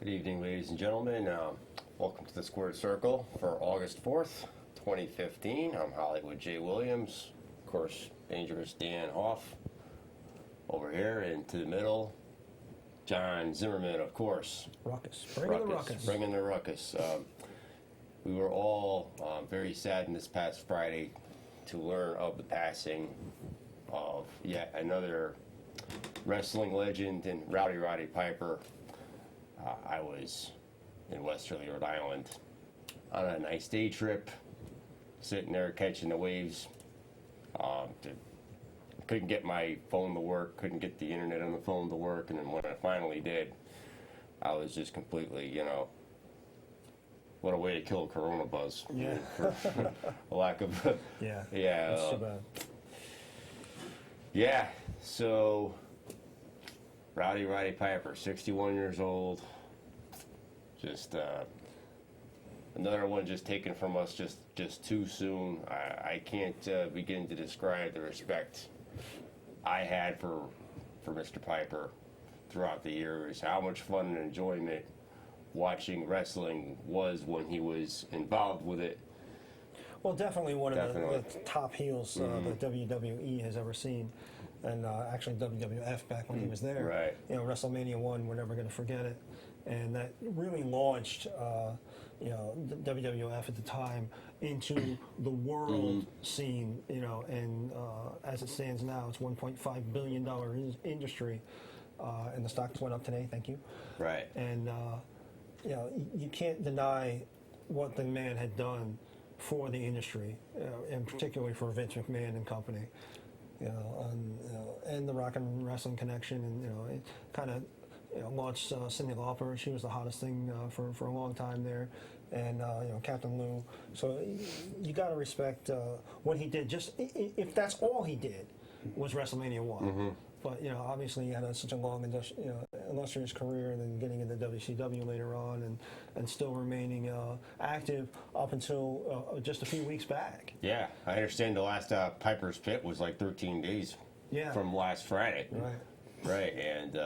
Good evening, ladies and gentlemen. Welcome to the Squared Circle for August 4th, 2015. I'm Hollywood J. Williams. Of course, Dangerous Dan Hoff over here, and to the middle, John Zimmerman, of course. Ruckus. Bringing the ruckus. Bringing the ruckus. We were all very saddened this past Friday to learn of the passing of yet another wrestling legend and Roddy Piper. I was in Westerly, Rhode Island on a nice day trip, sitting there catching the waves. Couldn't get my phone to work, couldn't get the internet on the phone to work, and then when I finally did, I was just completely, what a way to kill a corona buzz. Yeah. For a lack of... Yeah. Yeah. That's too bad. Yeah, so Roddy Piper, 61 years old. Just another one just taken from us just too soon. I can't begin to describe the respect I had for Mr. Piper throughout the years. How much fun and enjoyment watching wrestling was when he was involved with it. Well, definitely one of the top heels that WWE has ever seen. And actually WWF back when he was there. Right. WrestleMania 1, we're never going to forget it. And that really launched, the WWF at the time into the world scene, and as it stands now, it's $1.5 billion industry. And the stocks went up today, thank you. Right. And, you can't deny what the man had done for the industry, and particularly for Vince McMahon and company. And the Rock and Wrestling Connection, and it kind of launched Cyndi Lauper. She was the hottest thing for a long time there, and Captain Lou. So you got to respect what he did. Just if that's all he did was WrestleMania 1. But obviously he had such a long, illustrious career, and then getting into WCW later on, and still remaining active up until just a few weeks back. Yeah, I understand the last Piper's Pit was like 13 days from last Friday. Right. Right, and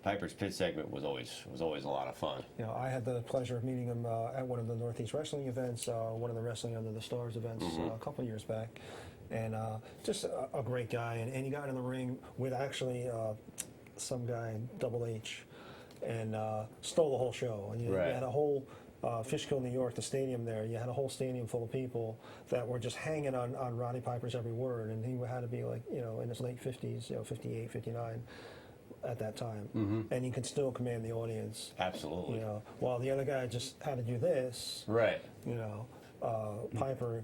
Piper's Pit segment was always a lot of fun. I had the pleasure of meeting him at one of the Northeast Wrestling events, one of the Wrestling Under the Stars events a couple of years back. And just a great guy. And he got in the ring with actually some guy, Double H, and stole the whole show. And you had a whole Fishkill, New York, the stadium there. You had a whole stadium full of people that were just hanging on Roddy Piper's every word. And he had to be like, in his late 50s, 58, 59 at that time. And he could still command the audience. Absolutely. While the other guy just had to do this. Right. Piper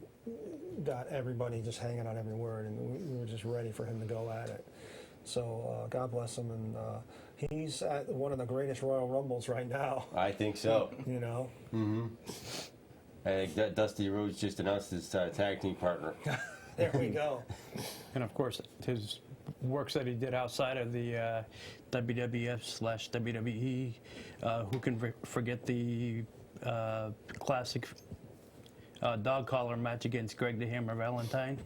got everybody just hanging on every word, and we were just ready for him to go at it. So God bless him, and he's at one of the greatest Royal Rumbles right now. I think so. I think that Dusty Rhodes just announced his tag team partner. There we go. And of course, his works that he did outside of the WWF/WWE. Who can forget the classic dog collar match against Greg the Hammer Valentine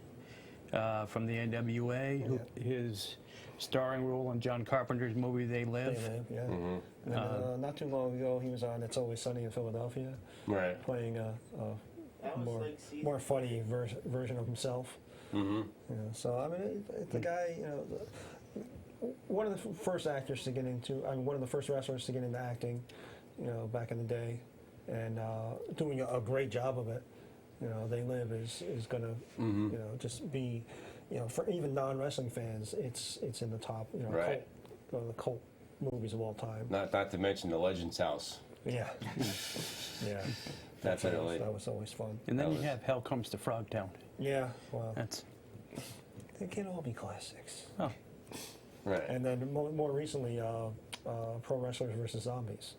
from the NWA, his starring role in John Carpenter's movie They Live. And, not too long ago, he was on It's Always Sunny in Philadelphia, playing a more funny version of himself. So I mean, the guy, one of the first actors to get into, one of the first wrestlers to get into acting, back in the day, and doing a great job of it. They Live is going to, just be, for even non-wrestling fans, it's in the top, the cult movies of all time. Not to mention The Legends House. Yeah. Yeah. Definitely. That was always fun. And then you have Hell Comes to Frogtown. Yeah, well. They can all be classics. Oh. Right. And then more recently, Pro Wrestlers versus Zombies.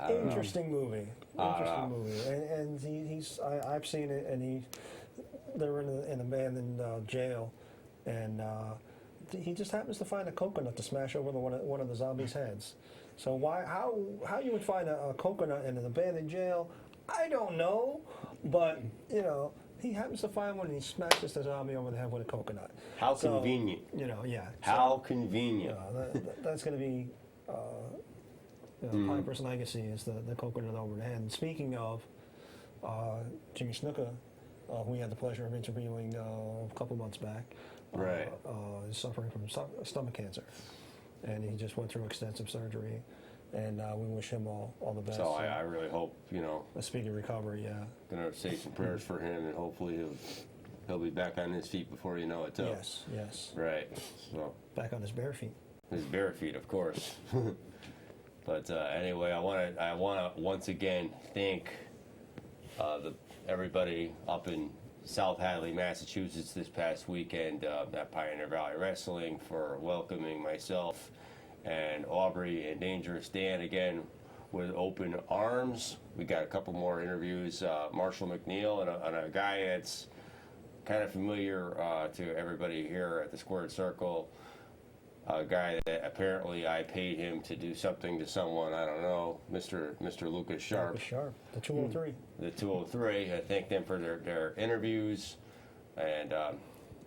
Interesting movie. Interesting movie. And he's I've seen it, and they're in an abandoned jail, and he just happens to find a coconut to smash over one of the zombies' heads. So how you would find a coconut in an abandoned jail, I don't know, but he happens to find one and he smashes the zombie over the head with a coconut. How convenient. Yeah. How convenient. That's going to be Piper's legacy is the coconut over the head. And speaking of Jimmy Snuka, who we had the pleasure of interviewing a couple months back, is suffering from stomach cancer, and he just went through extensive surgery. And we wish him all the best. So I really hope, a speedy recovery. Yeah. Gonna say some prayers for him, and hopefully he'll be back on his feet before you know it too. Yes. Right. So back on his bare feet. His bare feet, of course. But anyway, I wanna once again thank everybody up in South Hadley, Massachusetts this past weekend at Pioneer Valley Wrestling for welcoming myself and Aubrey and Dangerous Dan again with open arms. We got a couple more interviews, Marshall McNeil and a guy that's kind of familiar to everybody here at the Squared Circle, a guy that apparently I paid him to do something to someone, I don't know, Mr. Lucas Sharp. Lucas Sharp, the 203. The 203. I thank them for their interviews. And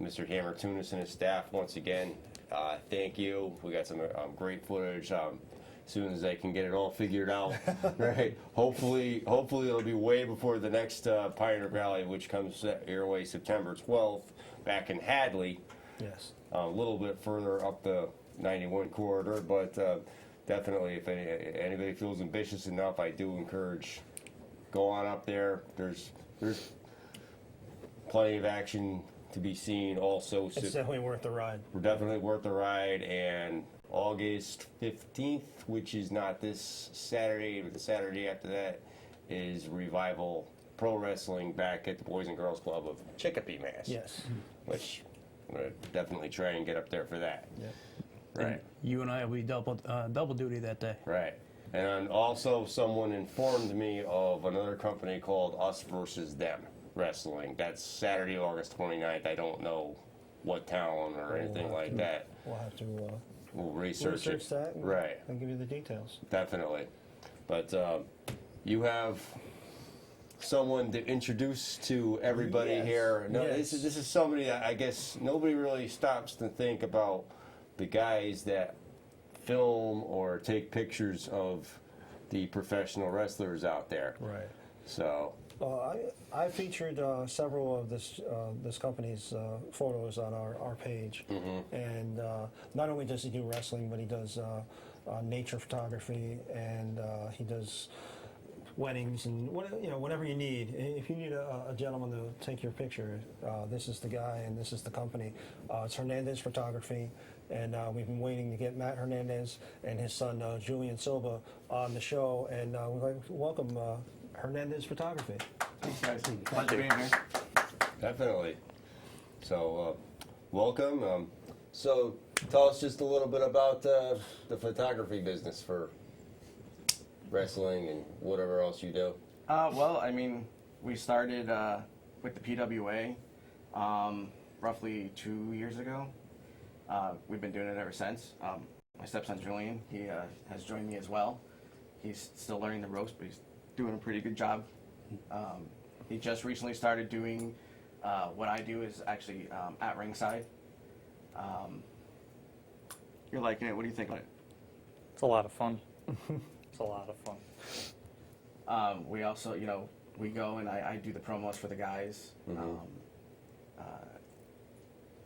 Mr. Hammer Tunis and his staff, once again, thank you. We got some great footage. As soon as I can get it all figured out, right? Hopefully it'll be way before the next Pioneer Valley, which comes your way September 12th, back in Hadley. Yes. A little bit further up the 91 corridor, but definitely, if anybody feels ambitious enough, I do encourage go on up there. There's plenty of action to be seen. Also, it's definitely worth the ride. Definitely worth the ride. And August 15th, which is not this Saturday, but the Saturday after that, is Revival Pro Wrestling back at the Boys and Girls Club of Chicopee, Mass. Yes. Which I'm going to definitely try and get up there for that. Yeah. Right. And you and I will be double duty that day. Right. And also someone informed me of another company called Us Versus Them Wrestling. That's Saturday, August 29th. I don't know what town or anything like that. We'll have to we'll research it. that right. and give you the details. Definitely. But you have someone to introduce to everybody here. No, yes. This is somebody that I guess nobody really stops to think about the guys that film or take pictures of the professional wrestlers out there. Right. So I featured several of this company's photos on our page, and not only does he do wrestling, but he does nature photography, and he does weddings and whatever you need. If you need a gentleman to take your picture, this is the guy and this is the company. It's Hernandez Photography, and we've been waiting to get Matt Hernandez and his son Julian Silva on the show, and we'd like to welcome Hernandez Photography. Thanks, guys. Pleasure being here. definitely. So welcome. So tell us just a little bit about the photography business for wrestling and whatever else you do. Well, I mean, we started with the PWA roughly 2 years ago. We've been doing it ever since. My stepson Julian, he has joined me as well. He's still learning the ropes, but he's doing a pretty good job. He just recently started doing what I do is actually at ringside. You're liking it. What do you think of it? It's a lot of fun. It's a lot of fun. We also, we go and I do the promos for the guys.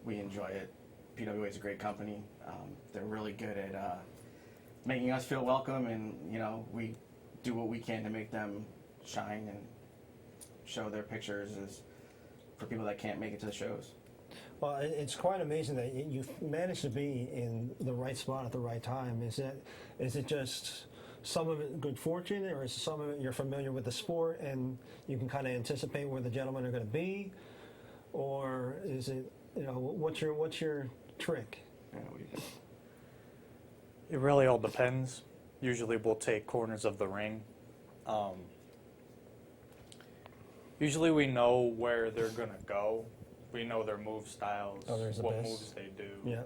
We enjoy it. PWA is a great company. They're really good at making us feel welcome, and we do what we can to make them shine and show their pictures for people that can't make it to the shows. Well, it's quite amazing that you've managed to be in the right spot at the right time. Is it just some of it good fortune, or is some of it you're familiar with the sport and you can kind of anticipate where the gentlemen are going to be, or is it what's your trick? It really all depends. Usually we'll take corners of the ring. Usually we know where they're going to go. We know their move styles, what moves they do. Yeah.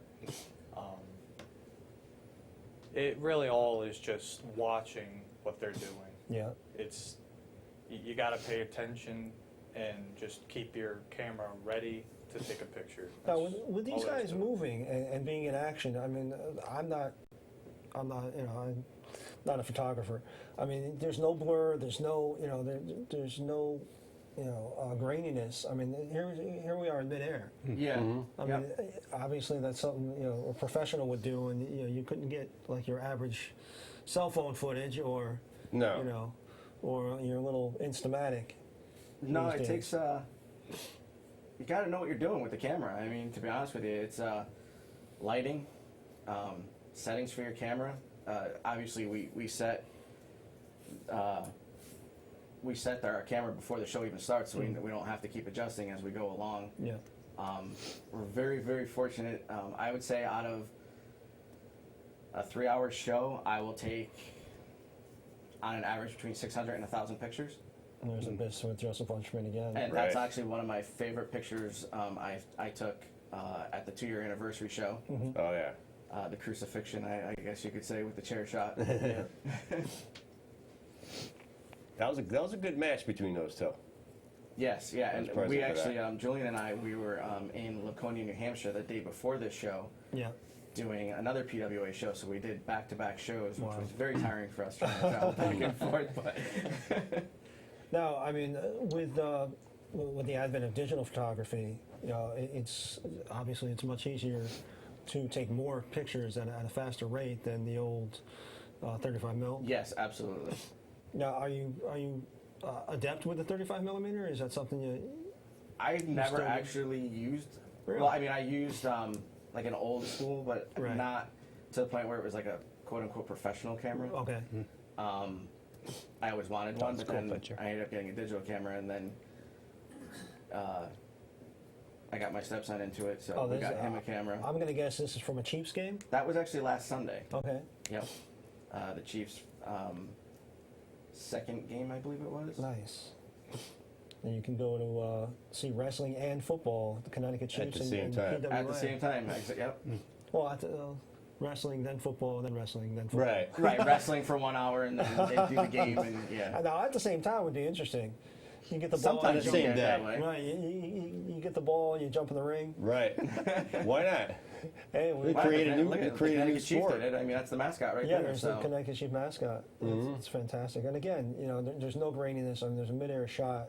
It really all is just watching what they're doing. Yeah. It's you got to pay attention and just keep your camera ready to take a picture. Now, with these guys moving and being in action, I mean, I'm I'm not, I'm not a photographer. I mean, there's no blur. There's no, there's no, graininess. I mean, here we are in midair. Yeah. I mean, obviously that's something a professional would do, and you couldn't get like your average cell phone footage or or your little Instamatic. No, it takes. You got to know what you're doing with the camera. I mean, to be honest with you, it's lighting, settings for your camera. Obviously, we set our camera before the show even starts, so we don't have to keep adjusting as we go along. Yeah. We're very, very fortunate. I would say out of a 3-hour show, I will take on an average between 600 and 1,000 pictures. And there's a bit with Joseph Bunchman again. And that's actually one of my favorite pictures I took at the 2-year anniversary show. Mm-hmm. Oh yeah. The crucifixion, I guess you could say, with the chair shot. That was a good match between those two. Yes, yeah, and present we for actually, Julian and I, we were in Laconia, New Hampshire the day before this show. Yeah. Doing another PWA show, so we did back-to-back shows, which was very tiring for us trying to travel back and forth. But Now, I mean, with the advent of digital photography, it's obviously it's much easier to take more pictures at a faster rate than the old 35 mil. yes, absolutely. Now, are you adept with the 35 millimeter? Is that something you? I've never still do? actually used. Really? Well, I mean, I used like an old school, but Right. not to the point where it was like a quote-unquote professional camera. Okay. I always wanted one, but cool then picture. I ended up getting a digital camera, and then I got my stepson into it, so we this- got him a camera. I'm going to guess this is from a Chiefs game. That was actually last Sunday. Okay. Yep. The Chiefs' second game, I believe it was. Nice. And you can go to see wrestling and football, the Connecticut Chiefs the same and time. PWA. At the same time. Yep. Well, wrestling, then football, then wrestling, then football. Right. Right, wrestling for 1 hour, and then they do the game, and yeah. Now, at the same time would be interesting. You get the ball. Sometimes you you same get it that day. way. Right, you get the ball, you jump in the ring. Right. Why not? Hey, We Wow, create a look new- at we the create a new Connecticut Chiefs sport. did it. I mean, that's the mascot right yeah, there. there's So. the Connecticut Chief mascot. It's fantastic. And again, there's no graininess. I mean, there's a midair shot.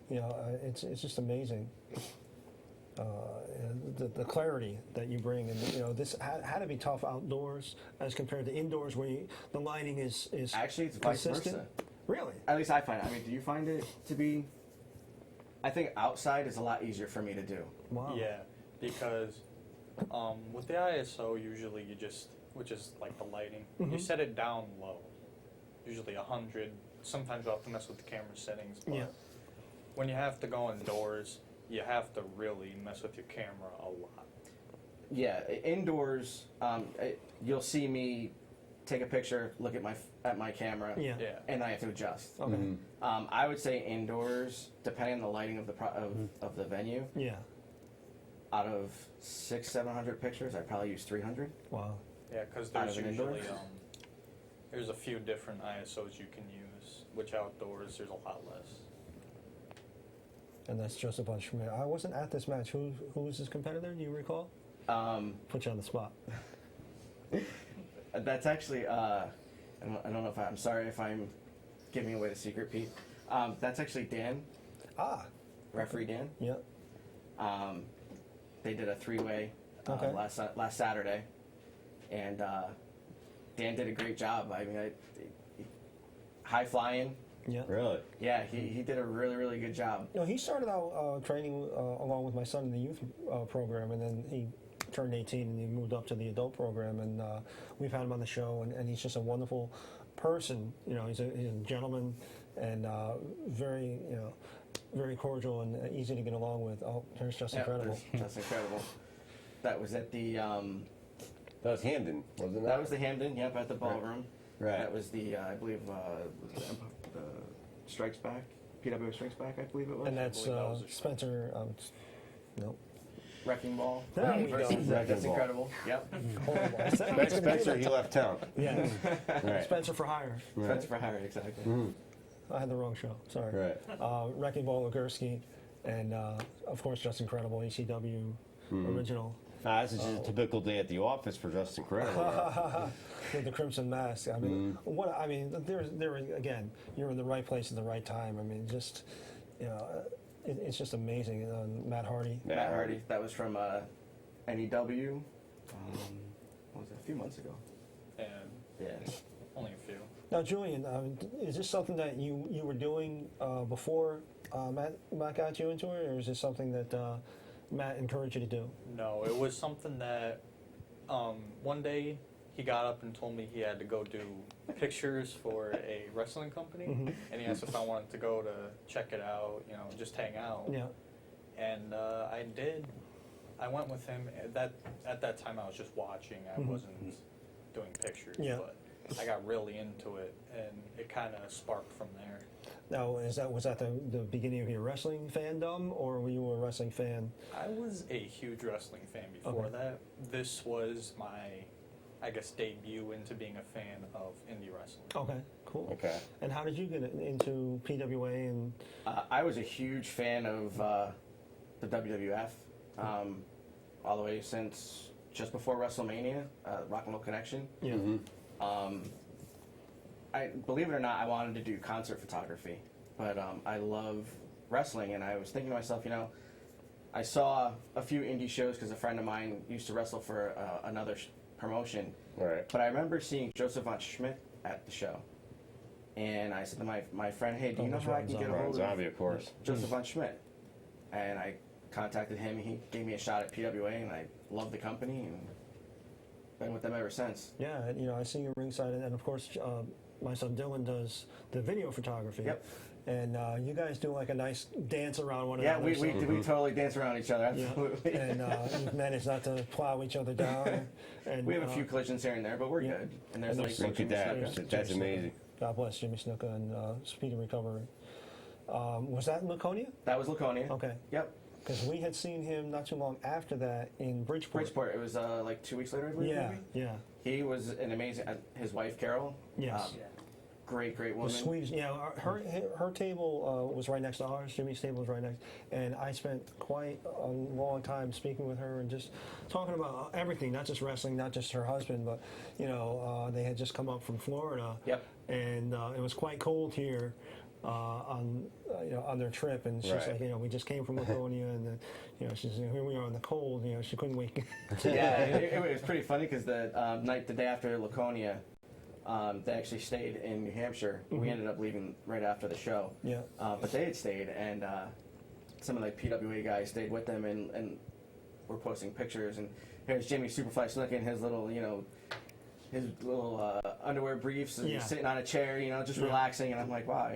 It's just amazing. The clarity that you bring, and this had to be tough outdoors as compared to indoors, where the lighting is Actually, it's vice consistent. versa. Really? At least I find it. I mean, do you find it to be? I think outside is a lot easier for me to do. Wow. Yeah, because with the ISO, usually you just, which is like the lighting, you set it down low, usually 100. Sometimes you'll have to mess with the camera settings, but Yeah. when you have to go indoors, you have to really mess with your camera a lot. Yeah, indoors, you'll see me take a picture, look at my camera, Yeah. Yeah. and I have to adjust. Okay. I would say indoors, depending on the lighting of the of the venue, Yeah. out of 600-700 pictures, I probably use 300. Wow. Yeah, because Out there's of an usually indoor? there's a few different ISOs you can use, which outdoors there's a lot less. And that's Joseph Bunchman. I wasn't at this match. Who was his competitor? Do you recall? Put you on the spot. That's actually, I don't know if I'm sorry if I'm giving away the secret, Pete. That's actually Dan, Ah. referee Dan. Yeah. They did a 3-way Okay. last Saturday, and Dan did a great job. I mean, high flying. Yeah. Really? Yeah, he did a really, really good job. He started out training along with my son in the youth program, and then he turned 18 and he moved up to the adult program, and we've had him on the show, and he's just a wonderful person. He's a gentleman and very, very cordial and easy to get along with. Oh, there's Just Incredible. That's incredible. That was at the. That was Hamden, wasn't it? That was the Hamden. Yep, at the ballroom. Right. That was the I believe the Strikes Back, PWA Strikes Back. I believe it was. And that's believe that was a show. Spencer. Nope. Wrecking Ball. There we go. versus Wrecking That's Ball. incredible. Yep. Horrible. I said I was gonna do Spencer, that. he left town. Yeah. Right. Spencer for hire. That's for hire, exactly. I had the wrong show. Sorry. Right. Wrecking Ball Ligursky, and of course, Just Incredible, ECW original. This is just a typical day at the office for Justin Credible. With the crimson mask. I mean, there again, you're in the right place at the right time. I mean, just it's just amazing. Matt Hardy. Matt Hardy. That was from NEW. What was it? A few months ago. Yeah. Only a few. Now, Julian, is this something that you were doing before Matt got you into it, or is this something that Matt encouraged you to do? No, it was something that one day he got up and told me he had to go do pictures for a wrestling company, and he asked if I wanted to go to check it out, just hang out. Yeah. And I did. I went with him. At that time, I was just watching. I wasn't doing pictures. Yeah. But I got really into it, and it kind of sparked from there. Now, was that the beginning of your wrestling fandom, or were you a wrestling fan? I was a huge wrestling fan before that. This was my, I guess, debut into being a fan of indie wrestling. Okay, cool. Okay. And how did you get into PWA? And I was a huge fan of the WWF all the way since just before WrestleMania, Rock and Roll Connection. Yeah. I believe it or not, I wanted to do concert photography, but I love wrestling, and I was thinking to myself, I saw a few indie shows because a friend of mine used to wrestle for another promotion. Right. But I remember seeing Joseph von Schmidt at the show, and I said to my friend, "Hey, do you know how I can get a hold Zombie, of of course. Joseph von Schmidt?" And I contacted him. He gave me a shot at PWA, and I loved the company, and been with them ever since. Yeah, I see you ringside, and of course, my son Dylan does the video photography. Yep. And you guys do like a nice dance around one Yeah, another. we totally dance around each other, absolutely. Yeah. And you've managed not to plow each other down. And we have a few collisions here and there, but we're good. And there's like Look at that. That's amazing. God bless Jimmy Snuka and speedy recovery. Was that in Laconia? That was Laconia. Okay. Yep. Because we had seen him not too long after that in Bridgeport. It was like 2 weeks later, I believe. Yeah, maybe? yeah. He was an amazing. His wife Carol. Yes. Great The woman. Swedish, her table was right next to ours. Jimmy's table was right next, and I spent quite a long time speaking with her and just talking about everything, not just wrestling, not just her husband, but they had just come up from Florida. Yep. And it was quite cold here on their trip, and she's like, we just came from Laconia, and she's here we are in the cold. She couldn't wait. Yeah, it was pretty funny because the day after Laconia. They actually stayed in New Hampshire. We ended up leaving right after the show. Yeah. But they had stayed, and some of the PWA guys stayed with them, and were posting pictures. And here's Jimmy Superfly Snuka in his little, underwear briefs, and sitting on a chair, just relaxing. And I'm like, wow,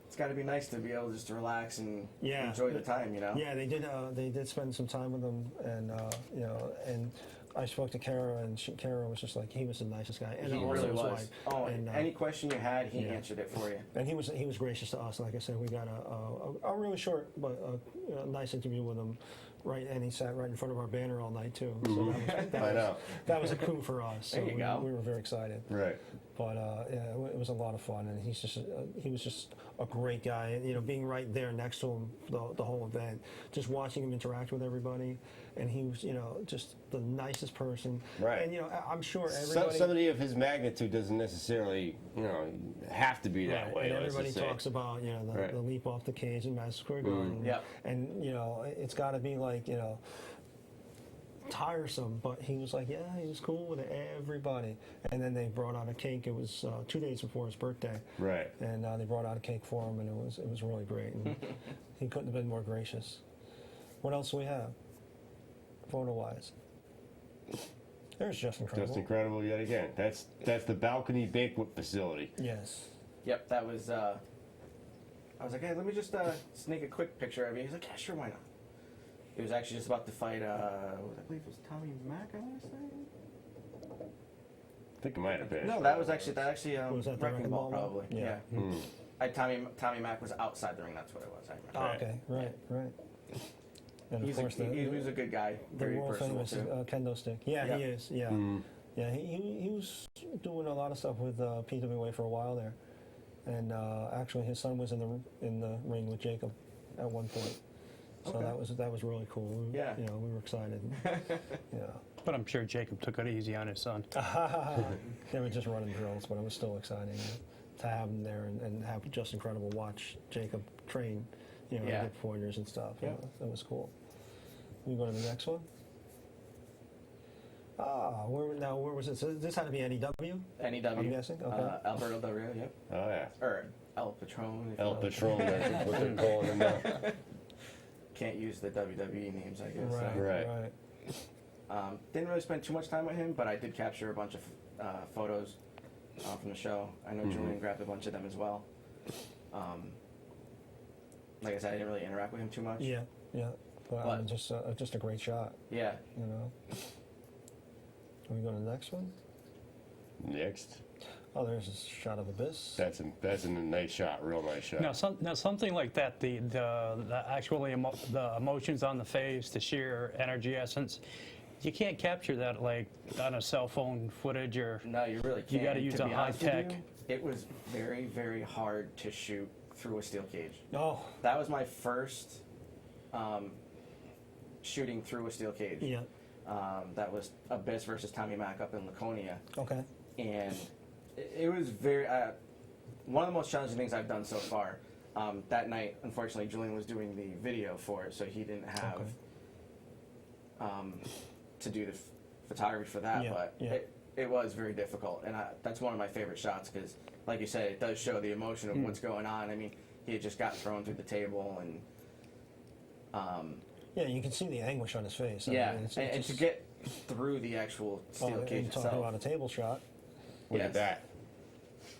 it's got to be nice to be able just to relax and enjoy the time, Yeah, they did. They did spend some time with them, and and I spoke to Kara, and Kara was just like, he was the nicest guy, and he also really his was. wife. Oh, and any question you had, he answered it for you. And he was gracious to us. Like I said, we got a really short but a nice interview with him. Right, and he sat right in front of our banner all night too. So that was a coup for us. So there you go. We were very excited. Right. But it was a lot of fun, and he was just a great guy. Being right there next to him the whole event, just watching him interact with everybody, and he was just the nicest person. Right. And I'm sure everybody. Somebody of his magnitude doesn't necessarily have to be that way. And everybody talks about the leap off the cage in Madison Square Garden. Yeah. And it's got to be like tiresome, but he was like, he was cool with everybody. And then they brought out a cake. It was 2 days before his birthday. Right. And they brought out a cake for him, and it was really great. And he couldn't have been more gracious. What else do we have, photo-wise? There's Justin Credible. Just incredible yet again. That's the balcony banquet facility. Yes. Yep, that was. I was like, hey, let me just sneak a quick picture of you. He's like, yeah, sure, why not? He was actually just about to fight, I believe it was Tommy Mack, I want to say? I think it might have been. No, that actually Was that the Wrecking Ball, one? probably. Yeah. Tommy Mack was outside the ring, that's what it was, I remember. Oh, okay, right. And He was a good guy, the very world personable famous too. kendo stick. Yeah, Yep. he is. Yeah, yeah. He was doing a lot of stuff with PWA for a while there, and actually his son was in the ring with Jacob at one point. So that was really cool. Yeah. You know, we were excited. Yeah. But I'm sure Jacob took it easy on his son. They were just running drills, but it was still exciting to have him there and have just incredible watch Jacob train, you know, Yeah. get pointers and stuff. Yeah. You know, that was cool. We go to the next one. Where was it? So this had to be NEW? NEW. I'm guessing. Okay. Alberto Del Rio, yep. Oh yeah. Or El Patron. if El you will. Patron, that's what they're calling him now. Can't use the WWE names, I guess. Right. so. Right. Didn't really spend too much time with him, but I did capture a bunch of photos from the show. I know Julian grabbed a bunch of them as well. Like I said, I didn't really interact with him too much. Yeah. Yeah. Well, But- just a great shot. Yeah. You know. Can we go to the next one? Next. Oh, there's a shot of Abyss. That's a nice shot, real nice shot. Now something like that, the actually the emotions on the face, the sheer energy essence, you can't capture that like on a cell phone footage or. No, you really can't. You gotta And use to a be high honest with tech. you, it was very, very hard to shoot through a steel cage. Oh. That was my first shooting through a steel cage. Yeah. That was Abyss versus Tommy Mack up in Laconia. Okay. And it was very one of the most challenging things I've done so far. That night, unfortunately, Julian was doing the video for it, so he didn't have to do the photography for that. Yeah, But yeah. it was very difficult, and that's one of my favorite shots because, like you said, it does show the emotion of what's going on. I mean, he had just got thrown through the table, and Yeah, you can see the anguish on his face. I yeah, mean, it's and to just- get through the actual steel and cage talking itself. about a table shot. Look Yes. at that.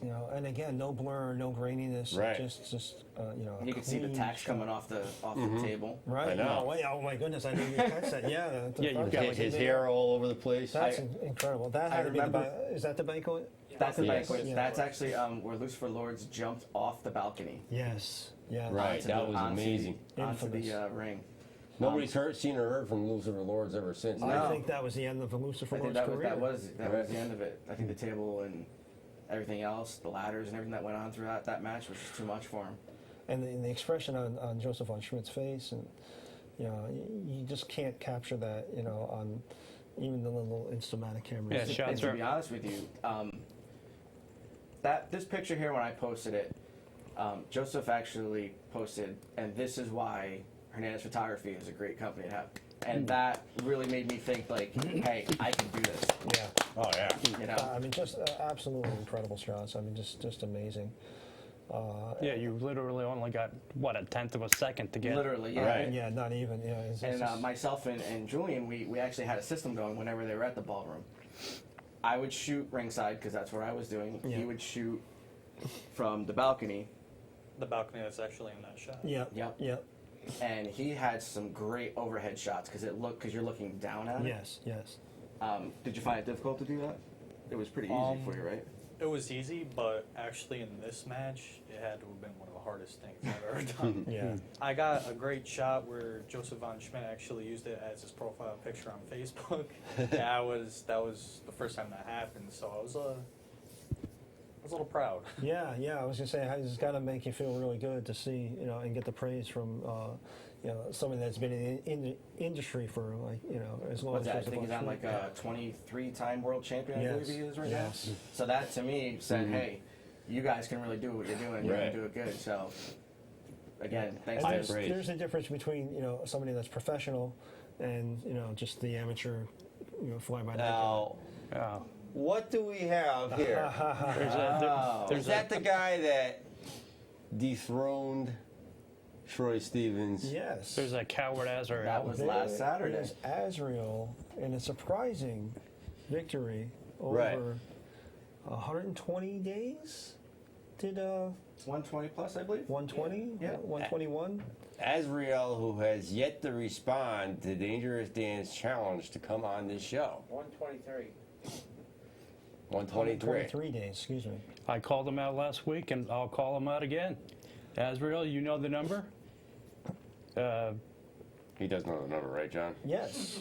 You know, and again, no blur, no graininess. Right. Just you know. a You can see the clean tacks shot. coming off the table. Right. I know. No, wait, oh my goodness! I didn't even catch that. Yeah. Yeah, you've got His, his hair all over the place. That's incredible. That I had to be remember- is that the banquet? That's the Yes. banquet. Yeah. That's actually where Lucifer Lords jumped off the balcony. Yes. Yeah. Right. onto that the- was onto the- amazing. Onto the Infamous. ring. Nobody's seen or heard from Lucifer Lords ever since. I No. think that was the end of the Lucifer I think Lord's that career. was Right. the end of it. I think the table and everything else, the ladders and everything that went on throughout that match was just too much for him. And the expression on Joseph von Schmidt's face, and you know, you just can't capture that, you know, on even the little Instamatic cameras. Yeah, shots And to are. be honest with you, this picture here when I posted it, Joseph actually posted, and this is why Hernandez Photography is a great company to have. And that really made me think, like, hey, I can do this. Yeah. Oh yeah. You know, I mean, just absolutely incredible shots. I mean, just amazing. Yeah, you literally only got what, a tenth of a second to get. literally, yeah. Right. Yeah, not even. Yeah. It's And just- myself and Julian, we actually had a system going whenever they were at the ballroom. I would shoot ringside because that's where I was doing. Yeah. He would shoot from the balcony, The balcony that's actually in that shot. yeah. Yep. Yeah. and he had some great overhead shots because you're looking down at it. Yes. Yes. Did you find it difficult to do that? It was pretty easy for you, right? It was easy, but actually in this match, it had to have been one of the hardest things I've ever done. Yeah. I got a great shot where Joseph von Schmidt actually used it as his profile picture on Facebook. That was the first time that happened, so I was a little proud. Yeah, yeah. I was gonna say, it's got to make you feel really good to see, you know, and get the praise from, you know, somebody that's been in the industry for like, you know, as long What's as that? I Joseph think he's von on Schmidt. like a 23-time world champion, I Yes. believe he is right Yes. now. So that to me said, hey, you guys can really do what you're doing. You're Right. going to do it good. So again, thanks And to there's a difference between, you know, somebody that's professional and, you know, just the amateur, you know, fly by night. Now, Oh. what do we have here? There's a, Is that the guy that? Dethroned Troy Stevens. Yes. there's a coward Azrael. That was last Saturday. Is Azrael in a surprising victory over Right. 120 days? Did 120 plus, I believe. 120? Yeah. 121? Azrael, who has yet to respond to Dangerous Dan's challenge to come on this show. 123. 123. 123 days, excuse me. I called him out last week, and I'll call him out again. Azrael, you know the number? He does know the number, right, John? Yes.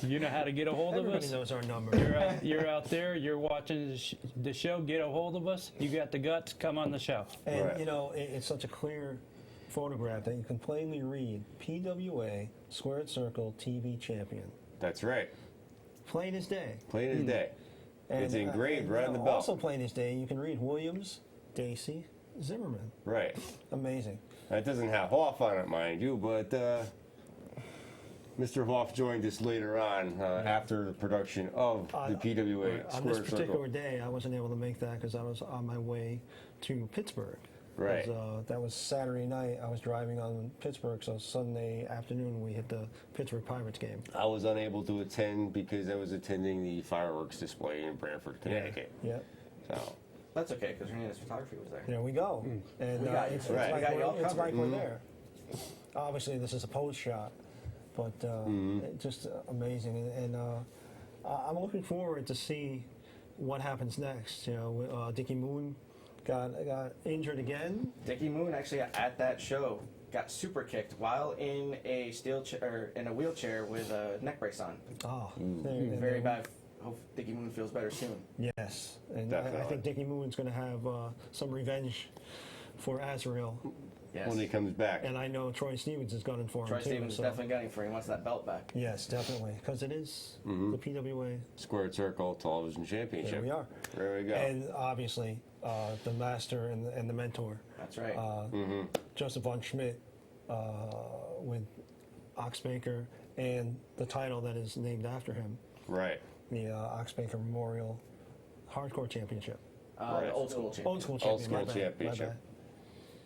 You know how to get a hold of Everybody us? knows our number. You're out there, you're watching the show, get a hold of us. You got the guts, come on the show. And, Right. you know, it's such a clear photograph that you can plainly read, PWA Squared Circle TV Champion. That's right. Plain as day. Plain as day. And, It's engraved right on the belt. Also plain as day, you can read Williams, Dacey, Zimmerman. Right. Amazing. That doesn't have Hoff on it, mind you, but Mr. Hoff joined us later on after the production of the PWA On Square this particular Circle. day, I wasn't able to make that because I was on my way to Pittsburgh. Right. That was Saturday night. I was driving on Pittsburgh, so Sunday afternoon we hit the Pittsburgh Pirates game. I was unable to attend because I was attending the fireworks display in Brantford, Connecticut. Yeah. So, That's okay, because Hernandez Photography was there. There we go. And We got you. it's, Right. it's We like, got you all we're, it's covered. like we're there. Obviously, this is a post shot, but just amazing. And I'm looking forward to see what happens next. You know, Dickie Moon got injured again. Dickie Moon actually at that show got super kicked while in a in a wheelchair with a neck brace on. Oh, Very bad. Hope Dickie Moon feels better soon. Yes, and I Definitely. think Dickie Moon's going to have some revenge for Azrael, Yes. when he comes back. and I know Troy Stevens is gunning for Troy him too. Stevens is so- definitely gunning for him. He wants that belt back. Yes, definitely, because it is the PWA. Squared Circle Television Championship. There we are. There we go. And obviously, the master and the mentor, That's right. Joseph von Schmidt, with Oxbaker, and the title that is named after him, Right. the Oxbaker Memorial Hardcore Championship. Right. The old school champion. Old school Old champion. school my bad, championship. my bad.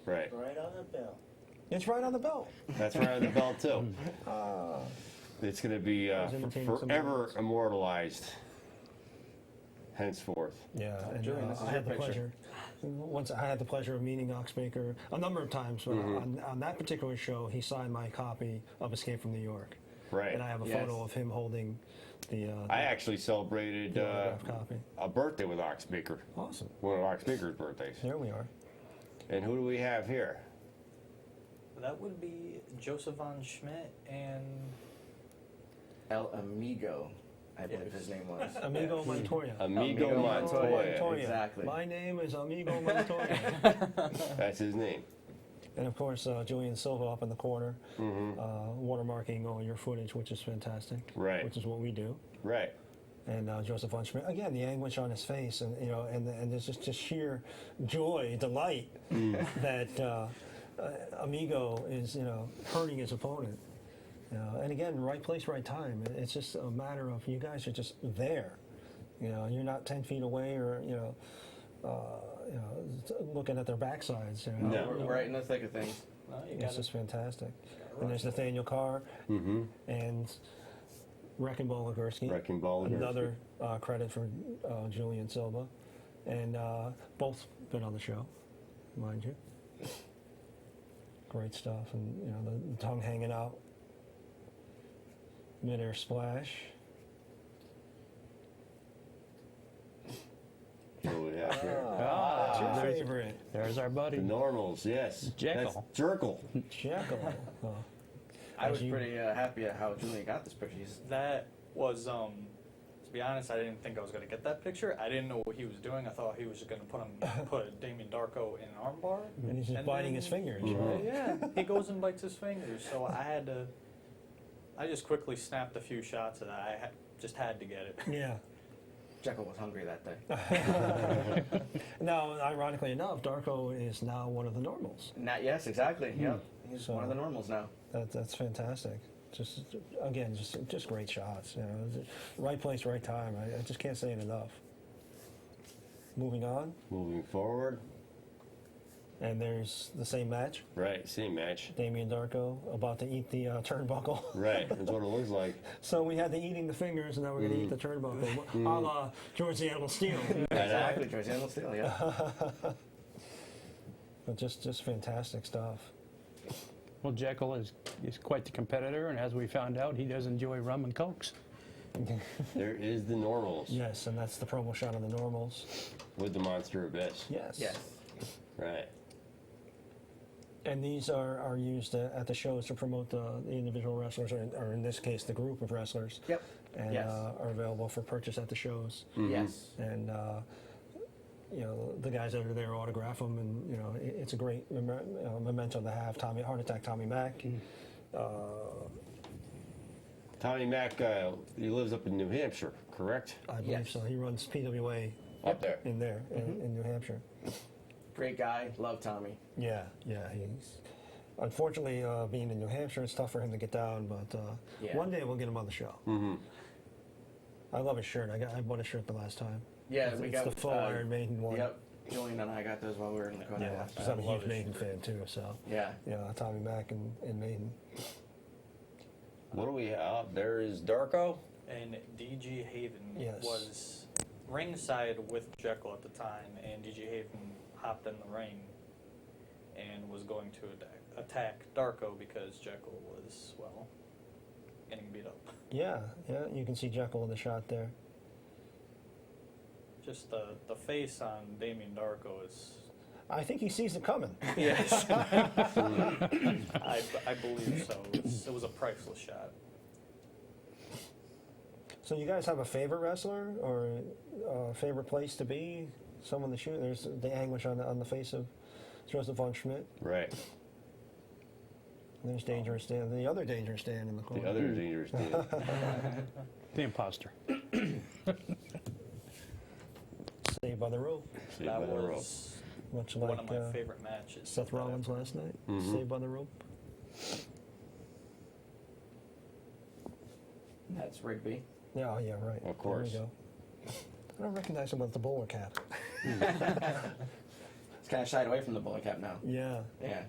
Right. Right on the bell. It's right on the belt. That's right on the belt, too. It's going to be was imitating somebody forever else. immortalized henceforth. Yeah, and Julian, this is I your had the picture. pleasure. Once I had the pleasure of meeting Oxbaker a number of times, but on that particular show, he signed my copy of Escape from New York, Right. and I have a Yes. photo of him holding the I actually celebrated autographed copy. a birthday with Oxbaker, Awesome. one of Oxbaker's birthdays. There we are. And who do we have here? That would be Joseph von Schmidt and El Amigo, I believe his name was. Amigo Montoya. Amigo Amigo Montoya. Exactly. My name is Amigo Montoya. That's his name. And of course, Julian Silva up in the corner, watermarking all your footage, which is fantastic. Right. Which is what we do. Right. And Joseph von Schmidt, again, the anguish on his face, and and there's just sheer joy, delight that Amigo is hurting his opponent. And again, right place, right time. It's just a matter of you guys are just there. You're not 10 feet away or looking at their backsides. No. We're right in the thick of things. no, you It's got just fantastic. And there's Nathaniel Carr and Wrecking Ball Legursky. Wrecking Ball Legursky. Another credit for Julian Silva. And both been on the show, mind you. Great stuff. And, the tongue hanging out. Mid-air splash. What do we have here? That's your there's- favorite. There's our The buddy. normals, yes. Jekyll. That's Jekyll. Jekyll. I was you- pretty happy at how Julian got this picture. That was, to be honest, I didn't think I was going to get that picture. I didn't know what he was doing. I thought he was going to put Damien Darko in an armbar. And he's just And biting then- his fingers. Yeah, he goes and bites his fingers. So I just quickly snapped a few shots of that. I just had to get it. Yeah. Jekyll was hungry that day. Now, ironically enough, Darko is now one of the normals. Yes, exactly. Yep. He's So- one of the normals now. That's fantastic. Just again, just great shots. Right place, right time. I just can't say it enough. Moving on, Moving forward. and there's the same match. Right, same match. Damien Darko about to eat the turnbuckle. Right, that's what it looks like. So we had the eating the fingers, and now we're going to eat the turnbuckle, a la George the Animal Steel. Exactly, George Animal Steel, yeah. But just fantastic stuff. Well, Jekyll is quite the competitor, and as we found out, he does enjoy rum and cokes. There is the normals Yes, and that's the promo shot of the normals. with the Monster Abyss. Yes. Yes. Right. And these are used at the shows to promote the individual wrestlers, or in this case, the group of wrestlers. Yep. And Yes. are available for purchase at the shows. Yes. And the guys that are there autograph them, and it's a great memento to have. Heart Attack Tommy Mack. Tommy Mack, he lives up in New Hampshire, correct? I believe so. He runs PWA Up there. in New Hampshire. Great guy. Love Tommy. Yeah. He's unfortunately being in New Hampshire, it's tough for him to get down. But one day we'll get him on the show. Mm-hmm. I love his shirt. I bought a shirt the last time. Yeah, it's the full Iron Maiden one. Yep. Julian and I got those while we were in the Kona. Yeah, because I'm a huge Maiden fan too. So Yeah. Tommy Mack and Maiden. What do we have? There is Darko. And D.G. Haven Yes. was ringside with Jekyll at the time, and D.G. Haven hopped in the ring and was going to attack Darko because Jekyll was, getting beat up. Yeah, you can see Jekyll in the shot there. Just the face on Damien Darko is... I think he sees it coming. Yes. I believe so. It was a priceless shot. So you guys have a favorite wrestler or a favorite place to be? Someone to shoot? There's the anguish on the face of Joseph von Schmidt. Right. And there's Dangerous Dan, the other Dangerous Dan in the corner. The other Dangerous Dan. The imposter. Saved by the Rope. Saved by the Rope. Much One like of my favorite matches. Seth Rollins last night. Mm-hmm. Saved by the Rope. That's Rigby. Yeah, right. Of course. There we go. I don't recognize him with the bowler cap. It's kind of shied away from the bullet cap now. Yeah. Yeah.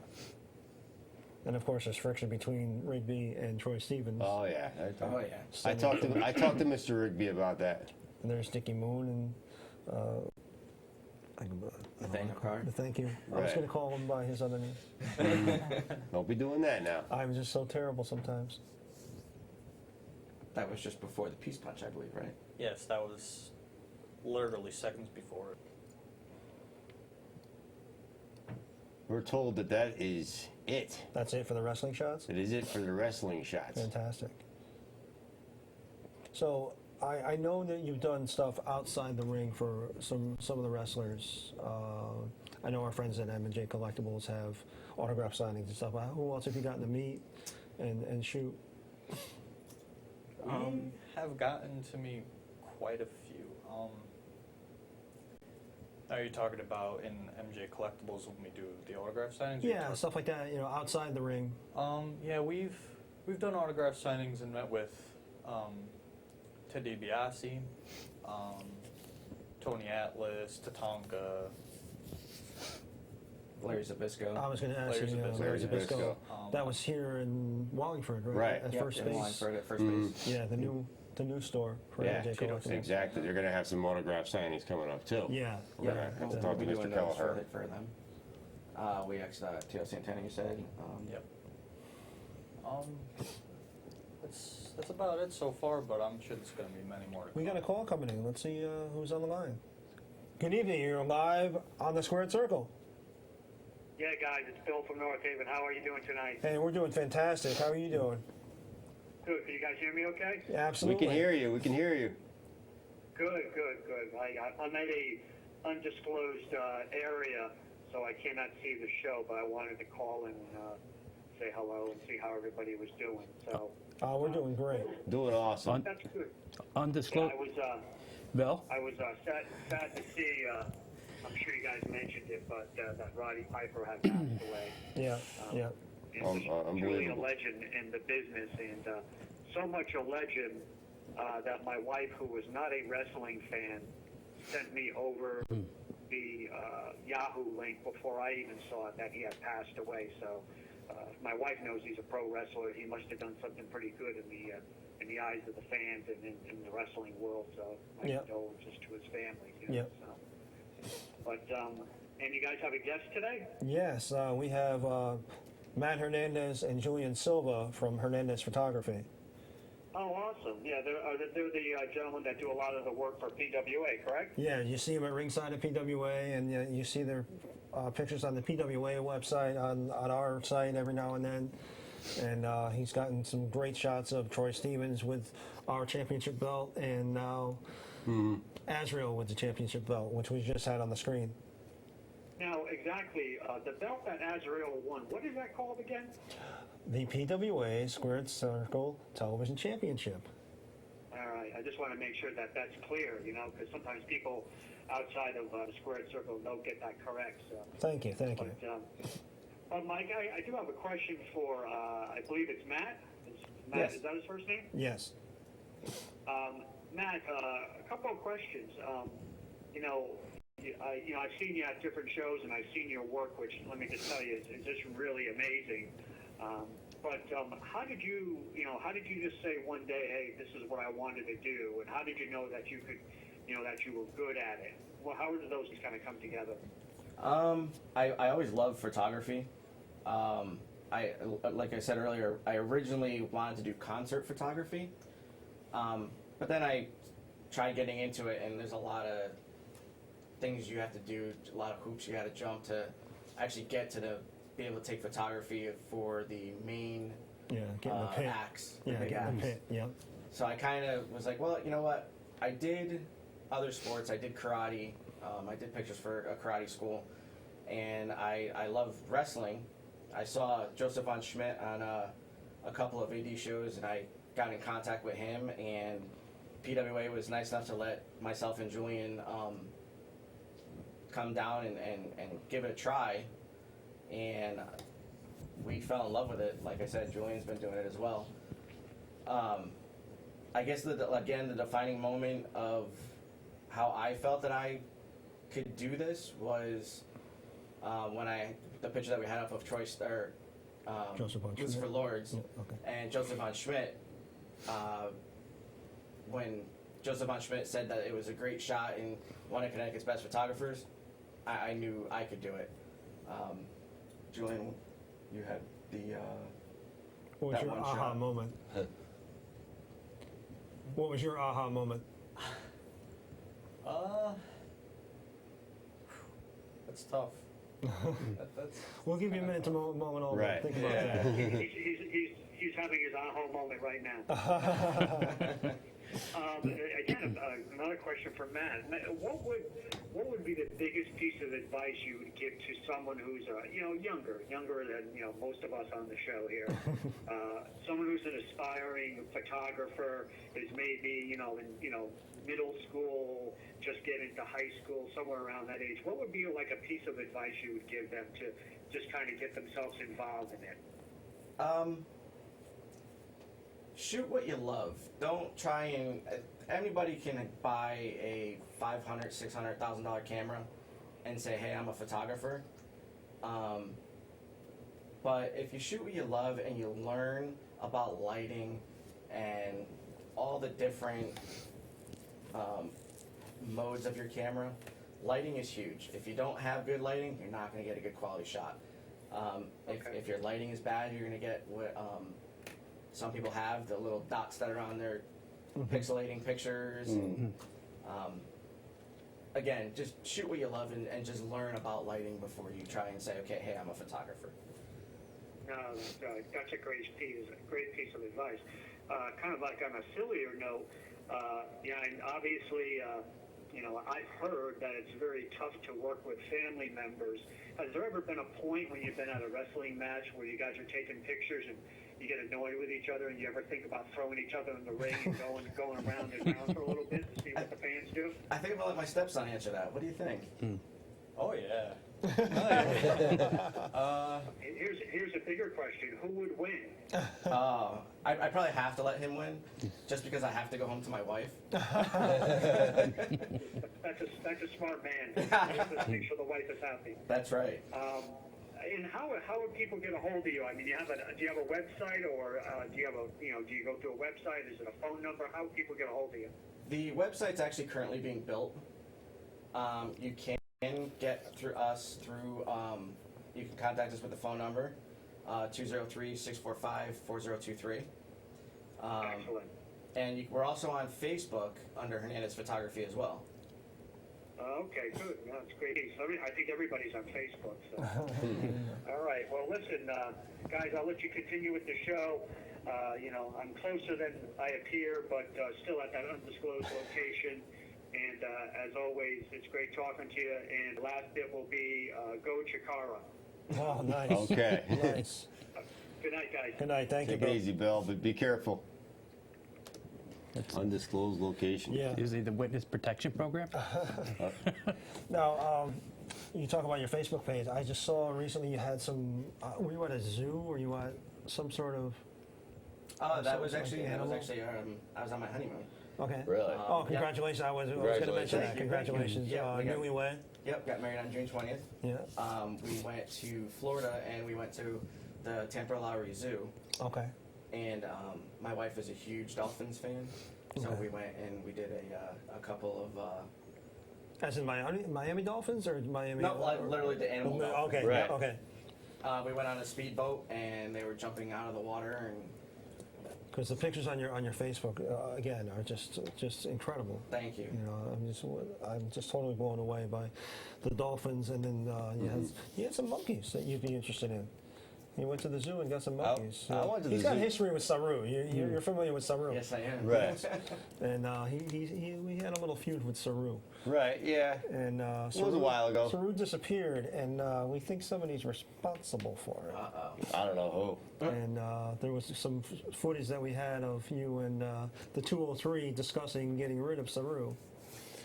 And of course, there's friction between Rigby and Troy Stevens. Oh yeah. Oh yeah. I talked to Mr. Rigby about that. And there's Dickie Moon and Nathaniel Carr. Thank you. I was Right. going to call him by his other name. Don't be doing that now. I'm just so terrible sometimes. That was just before the Peace Punch, I believe, right? Yes, that was literally seconds before. We're told that is it. That's it for the wrestling shots? That is it for the wrestling shots. Fantastic. So I know that you've done stuff outside the ring for some of the wrestlers. I know our friends at M&J Collectibles have autograph signings and stuff. Who else have you gotten to meet and shoot? Have gotten to me quite a few. Are you talking about in MJ Collectibles when we do the autograph signings? Yeah, stuff like that. Outside the ring. Yeah, we've done autograph signings and met with Ted DiBiase, Tony Atlas, Tatanka. Larry Zbyszko. I was going to ask Larry you, Zbyszko. Larry Larry Zbyszko. Zbyszko. That was here in Wallingford, right? Right. At Yep, first in base. Wallingford at first Mhm. base. Yeah, the new store for Yeah, MJ Collectibles. exactly. They're going to have some autograph signings coming up too. Yeah. We're going to have to talk to We'll be Mr. doing those Kelleher. for them. We asked T.O. Santana, you said. Yep. That's about it so far, but I'm sure there's going to be many more. We got a call coming in. Let's see who's on the line. Good evening. You're live on the Squared Circle. Yeah, guys, it's Bill from North Haven. How are you doing tonight? Hey, we're doing fantastic. How are you doing? Good. Can you guys hear me okay? Yeah, absolutely. We can hear you. We can hear you. Good. I'm at a undisclosed area, so I cannot see the show, but I wanted to call and say hello and see how everybody was doing. So We're doing great. Doing awesome. that's good. Undisclosed. Yeah, Bill? I was sad to see. I'm sure you guys mentioned it, but that Roddy Piper had passed away. Yeah, yeah. He was truly a Unbelievable. legend in the business, and so much a legend that my wife, who was not a wrestling fan, sent me over the Yahoo link before I even saw it that he had passed away. So my wife knows he's a pro wrestler. He must have done something pretty good in the eyes of the fans and in the wrestling world. So my Yep. condolences to his family. Yep. So. But and you guys have a guest today? Yes, we have Matt Hernandez and Julian Silva from Hernandez Photography. Oh, awesome. Yeah, they're the gentlemen that do a lot of the work for PWA, correct? Yeah, you see them at ringside at PWA, and you see their pictures on the PWA website, on our site every now and then. And he's gotten some great shots of Troy Stevens with our championship belt, and now Azrael with the championship belt, which we just had on the screen. Now, exactly, the belt that Azrael won, what is that called again? The PWA Squared Circle Television Championship. All right, I just want to make sure that that's clear, you know, because sometimes people outside of the Squared Circle don't get that correct. So. Thank you. Mike, I do have a question for, I believe it's Matt. Yes. Is that his first name? Yes. Matt, a couple of questions. I've seen you at different shows, and I've seen your work, which let me just tell you, is just really amazing. But how did you just say one day, hey, this is what I wanted to do, and how did you know that you could, that you were good at it? Well, how did those kind of come together? I always loved photography. Like I said earlier, I originally wanted to do concert photography, but then I tried getting into it, and there's a lot of things you have to do, a lot of hoops you got to jump to actually get to be able to take photography for the main acts. Yeah, get in the pit. Yeah. So I kind of was like, well, you know what? I did other sports. I did karate. I did pictures for a karate school, and I love wrestling. I saw Joseph von Schmidt on a couple of AD shows, and I got in contact with him, and PWA was nice enough to let myself and Julian come down and give it a try, and we fell in love with it. Like I said, Julian's been doing it as well. I guess, the defining moment of how I felt that I could do this was when the picture that we had up of Troy Joseph von Lucifer Schmidt. Lords and Joseph von Schmidt. When Joseph von Schmidt said that it was a great shot and one of Connecticut's best photographers, I knew I could do it. Julian, you had the what was your aha moment? What was your aha moment? That's tough. That's We'll give you a minute to moment all Right. think about Yeah. that. He's having his aha moment right now. Again, another question for Matt. What would be the biggest piece of advice you would give to someone who's younger than most of us on the show here? Someone who's an aspiring photographer, is maybe in middle school, just get into high school, somewhere around that age. What would be like a piece of advice you would give them to just kind of get themselves involved in it? Shoot what you love. Don't try and... Anybody can buy a $500,000, $600,000 camera and say, hey, I'm a photographer. But if you shoot what you love and you learn about lighting and all the different modes of your camera, lighting is huge. If you don't have good lighting, you're not going to get a good quality shot. If your lighting is bad, you're going to get what... some people have the little dots that are on their pixelating pictures. And, again, just shoot what you love and just learn about lighting before you try and say, okay, hey, I'm a photographer. No, that's a great piece of advice. Kind of like on a sillier note, and obviously, I've heard that it's very tough to work with family members. Has there ever been a point when you've been at a wrestling match where you guys are taking pictures and you get annoyed with each other, and you ever think about throwing each other in the ring and going around and around for a little bit to see what the fans do? I think I'm gonna let my stepson answer that. What do you think? Oh yeah. Here's a bigger question: who would win? I probably have to let him win, just because I have to go home to my wife. That's a smart man. Make sure the wife is happy. That's right. And how would people get a hold of you? I mean, do you have a website, or do you go to a website? Is it a phone number? How would people get a hold of you? The website's actually currently being built. You can get through us through. You can contact us with the phone number, 203-645-4023. Excellent. And we're also on Facebook under Hernandez Photography as well. Okay, good. No, that's great. I think everybody's on Facebook. So. All right. Well, listen, guys, I'll let you continue with the show. I'm closer than I appear, but still at that undisclosed location. And as always, it's great talking to you. And last bit will be go Chikara. Oh, nice. Okay. Nice. Good night, guys. Good night. Thank you, Take it Bill. easy, Bill, but be careful. Undisclosed location. Yeah. Is it the witness protection program? Now, you talk about your Facebook page. I just saw recently you had some. Were you at a zoo or you at some sort of? That was like actually animal? I was on my honeymoon. Okay. Really? Oh, congratulations! I was going to mention that. Congratulations. Yeah, Newlywed. Yep, got married on June 20th. Yeah. We went to Florida and we went to the Tampa Lowry Zoo. Okay. And my wife is a huge Dolphins fan, so Okay. we went and we did a couple of. As in Miami Dolphins or Miami? No, literally the animal. Dolphins. Okay. Right. Yeah, okay. We went on a speedboat and they were jumping out of the water and. Because the pictures on your Facebook again are just incredible. Thank you. You know, I'm just totally blown away by the dolphins, and then you had some monkeys that you'd be interested in. You went to the zoo and got some monkeys. I went to the He's got zoo. history with Saru. You're familiar with Saru. Yes, I am. Right. And we had a little feud with Saru. Right, yeah. And It was a while ago. Saru disappeared, and we think somebody's responsible for it. I don't know who. And there was some footage that we had of you and the 203 discussing getting rid of Saru.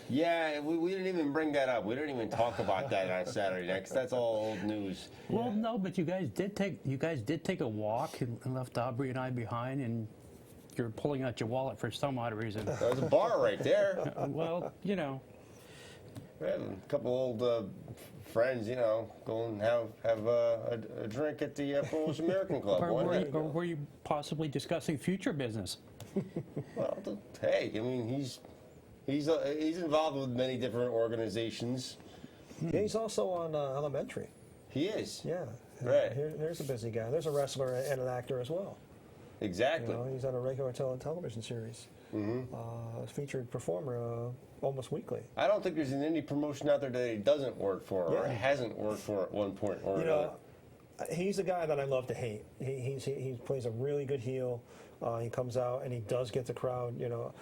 Yeah, we didn't even bring that up. We didn't even talk about that on Saturday night, 'cause that's all old news. Well, no, but you guys did take a walk and left Aubrey and I behind, and you're pulling out your wallet for some odd reason. There's a bar right there. Well, you know. We had a couple old friends, you know, go and have a drink at the Polish American Club. Or one night. were you possibly discussing future business? Well, hey, I mean, he's involved with many different organizations. Yeah, he's also on Elementary. He is. Yeah. Right. Here's a busy guy. There's a wrestler and an actor as well. Exactly. You know, he's on a regular television series. Featured performer almost weekly. I don't think there's an indie promotion out there that he doesn't work for or Yeah. hasn't worked for at one point or You another. know, he's a guy that I love to hate. He plays a really good heel. He comes out and he does get the crowd, you know,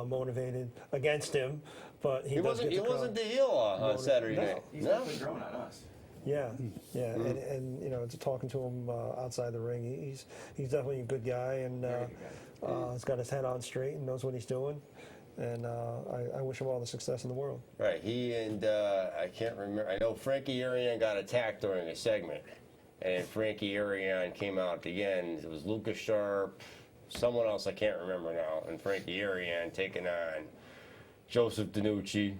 motivated against him. But he wasn't the heel on Saturday No. night. He's No. definitely growing on us. Yeah, yeah, and you know, talking to him outside the ring, he's definitely a good guy, and Very good guy. he's got his head on straight and knows what he's doing. And I wish him all the success in the world. Right. He and I can't remember. I know Frankie Arian got attacked during a segment, and Frankie Arian came out at the end. It was Lucas Sharp, someone else I can't remember now, and Frankie Arian taking on Joseph DiNucci,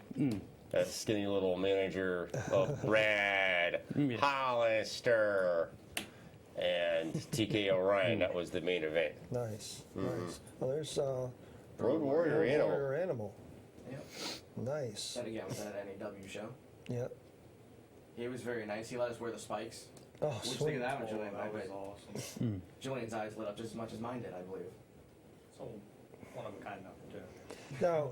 that skinny little manager of Brad Hollister, and TK O'Ryan. That was the main event. Nice, nice. Well, there's Road Warrior Animal. Warrior Animal. Yep. Nice. That again was at an NAW show. Yeah. He was very nice. He let us wear the spikes. Oh, What did you think sweet. of that one, Julian? That was awesome. Julian's eyes lit up just as much as mine did, I believe. So one of a kind number two. Now,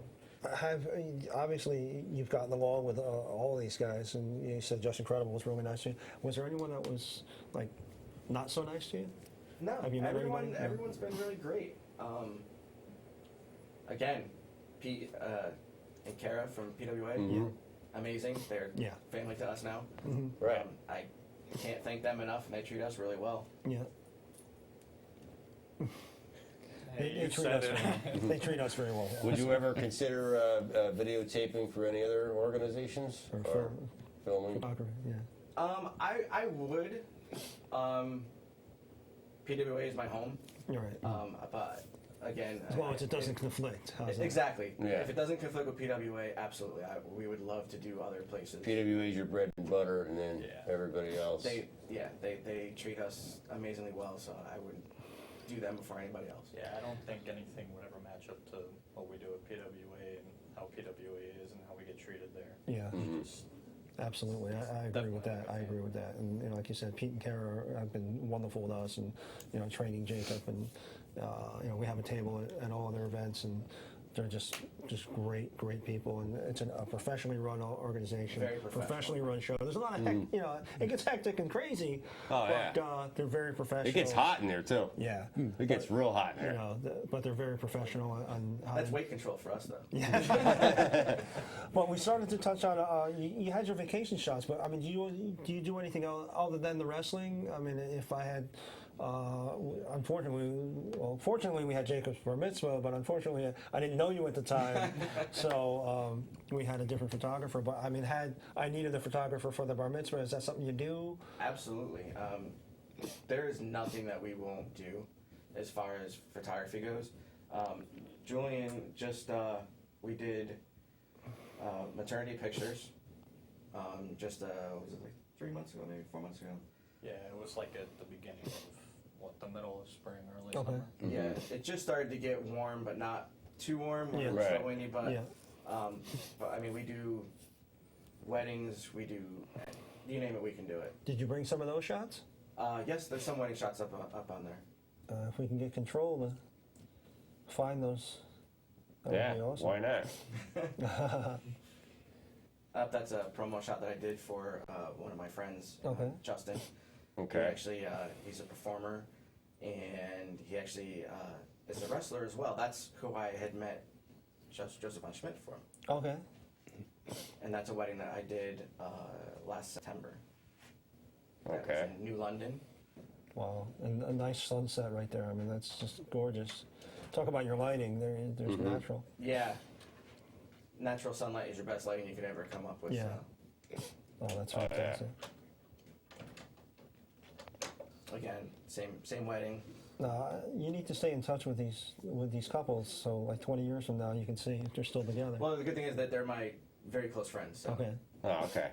obviously you've gotten along with all these guys, and you said Just Incredible was really nice to you. Was there anyone that was like not so nice to you? No, Have you met anybody? No. everyone's been really great. Again, Pete and Kara from PWA, amazing. They're Yeah. family to us now. Right. I can't thank them enough, and they treat us really well. Yeah. Hey, They you treat said us it. very well. They treat us very well. Would you ever consider videotaping for any other organizations Or or filming? Photography, yeah. I would. PWA is my home, You're right. but again, As long as it doesn't conflict. How's that? exactly. Yeah. If it doesn't conflict with PWA, absolutely, we would love to do other places. PWA is your bread and butter, and then Yeah. everybody else. They treat us amazingly well, so I would do them before anybody else. Yeah, I don't think anything would ever match up to what we do at PWA and how PWA is and how we get treated there. Yeah. Just Absolutely, I agree with that. I agree with that. And you know, like you said, Pete and Kara have been wonderful with us, and you know, training Jacob, and you know, we have a table at all their events, and they're just great people, and it's a professionally run organization, Very professional. professionally run show. There's a lot of you know, it gets hectic and crazy, Oh, but yeah. they're very professional. It gets hot in there too. Yeah, It gets real hot in you there. know, but they're very professional on how That's weight control for us, though. Yeah. started to touch on. You had your vacation shots, but I mean, do you do anything else other than the wrestling? I mean, if I had, fortunately we had Jacob's bar mitzvah, but unfortunately I didn't know you at the time, so we had a different photographer. But I mean, had I needed a photographer for the bar mitzvah, is that something you do? Absolutely. There is nothing that we won't do as far as photography goes. Julian we did maternity pictures. Was it like 3 months ago, maybe 4 months ago? Yeah, it was like at the beginning of the middle of spring, early Okay. summer. Mm-hmm. Yeah, it just started to get warm, but not too warm. Yeah. It's not windy, but Yeah. but I mean, we do weddings. We do you name it, we can do it. Did you bring some of those shots? Yes, there's some wedding shots up on there. If we can get control to find those, that would be awesome. Why not? That's a promo shot that I did for one of my friends, Okay. Justin. Okay. He actually, he's a performer, and he actually is a wrestler as well. That's who I had met Joseph von Schmidt for. Okay. And that's a wedding that I did last September. That was Okay. in New London. Wow, and a nice sunset right there. I mean, that's just gorgeous. Talk about your lighting. There's natural. Yeah. Natural sunlight is your best lighting you could ever come up with. Yeah. So. Oh, that's Oh, yeah. fantastic. Again, same wedding. Now, you need to stay in touch with these couples, so like 20 years from now, you can see if they're still together. Well, the good thing is that they're my very close friends. So. Okay. Oh, okay.